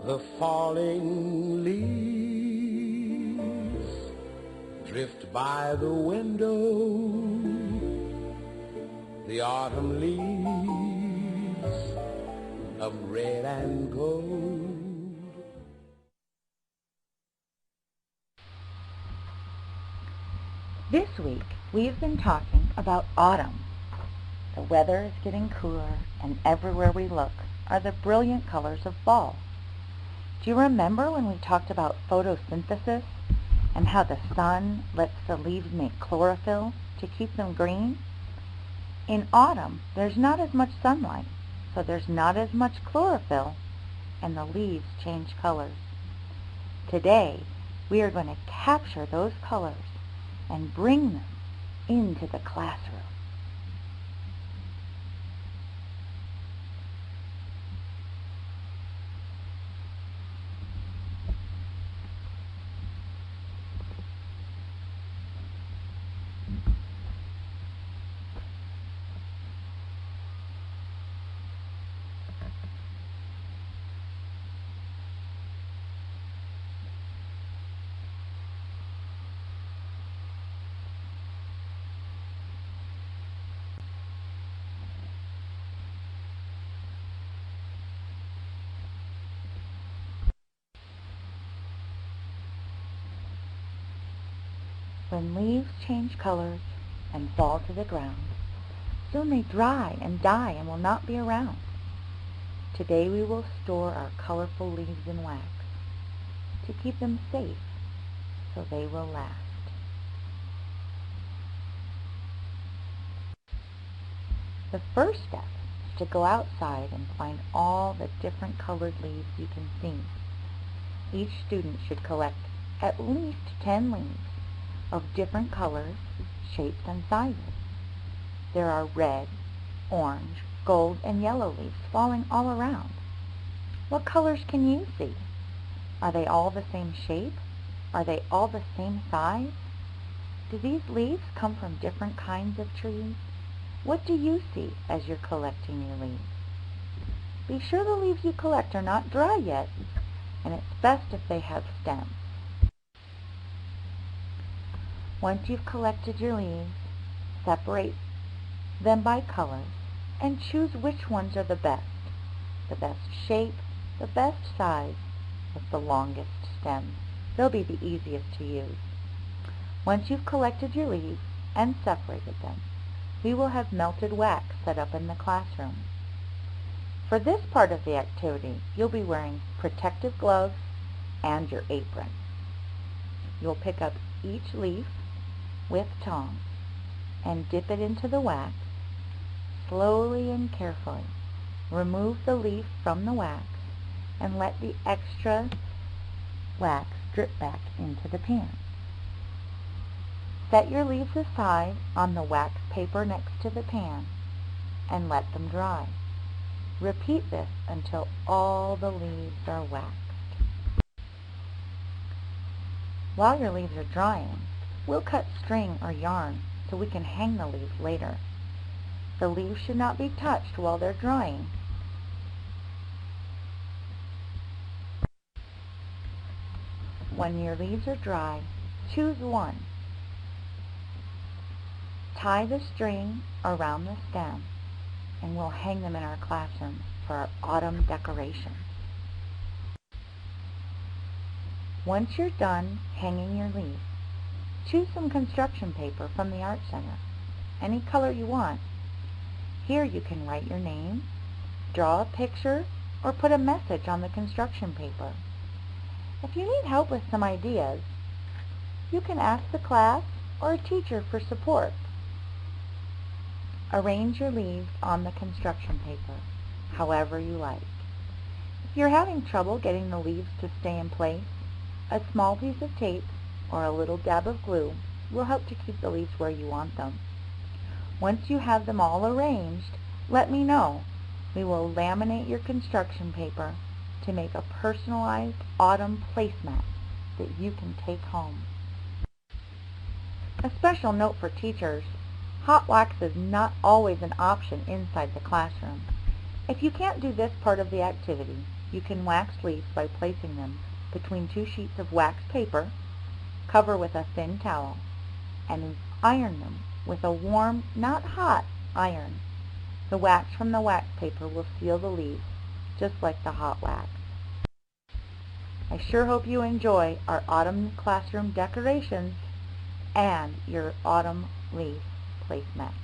The falling leaves drift by the window, the autumn leaves of red and gold. This week we've been talking about autumn. The weather is getting cooler, and everywhere we look are the brilliant colors of fall. Do you remember when we talked about photosynthesis and how the sun lets the leaves make chlorophyll to keep them green? In autumn, there's not as much sunlight, so there's not as much chlorophyll, and the leaves change colors. Today, we are going to capture those colors and bring them into the classroom. When leaves change colors and fall to the ground, soon they dry and die and will not be around. Today we will store our colorful leaves in wax to keep them safe so they will last. The first step is to go outside and find all the different colored leaves you can see. Each student should collect at least 10 leaves of different colors, shapes, and sizes. There are red, orange, gold, and yellow leaves falling all around. What colors can you see? Are they all the same shape? Are they all the same size? Do these leaves come from different kinds of trees? What do you see as you're collecting your leaves? Be sure the leaves you collect are not dry yet, and it's best if they have stems. Once you've collected your leaves, separate them by colors and choose which ones are the best shape, the best size, with the longest stems. They'll be the easiest to use. Once you've collected your leaves and separated them, we will have melted wax set up in the classroom. For this part of the activity, you'll be wearing protective gloves and your apron. You'll pick up each leaf with tongs and dip it into the wax. Slowly and carefully remove the leaf from the wax and let the extra wax drip back into the pan. Set your leaves aside on the wax paper next to the pan and let them dry. Repeat this until all the leaves are waxed. While your leaves are drying, we'll cut string or yarn so we can hang the leaves later. The leaves should not be touched while they're drying. When your leaves are dry, choose one. Tie the string around the stem and we'll hang them in our classroom for our autumn decorations. Once you're done hanging your leaves, choose some construction paper from the Art Center, any color you want. Here you can write your name, draw a picture, or put a message on the construction paper. If you need help with some ideas, you can ask the class or a teacher for support. Arrange your leaves on the construction paper however you like. If you're having trouble getting the leaves to stay in place, a small piece of tape or a little dab of glue will help to keep the leaves where you want them. Once you have them all arranged, let me know. We will laminate your construction paper to make a personalized autumn placemat that you can take home. A special note for teachers: hot wax is not always an option inside the classroom. If you can't do this part of the activity, You can wax leaves by placing them between 2 sheets of wax paper, cover with a thin towel, and iron them with a warm, not hot, iron. The wax from the wax paper will seal the leaves, just like the hot wax. I sure hope you enjoy our autumn classroom decorations and your autumn leaf placemat.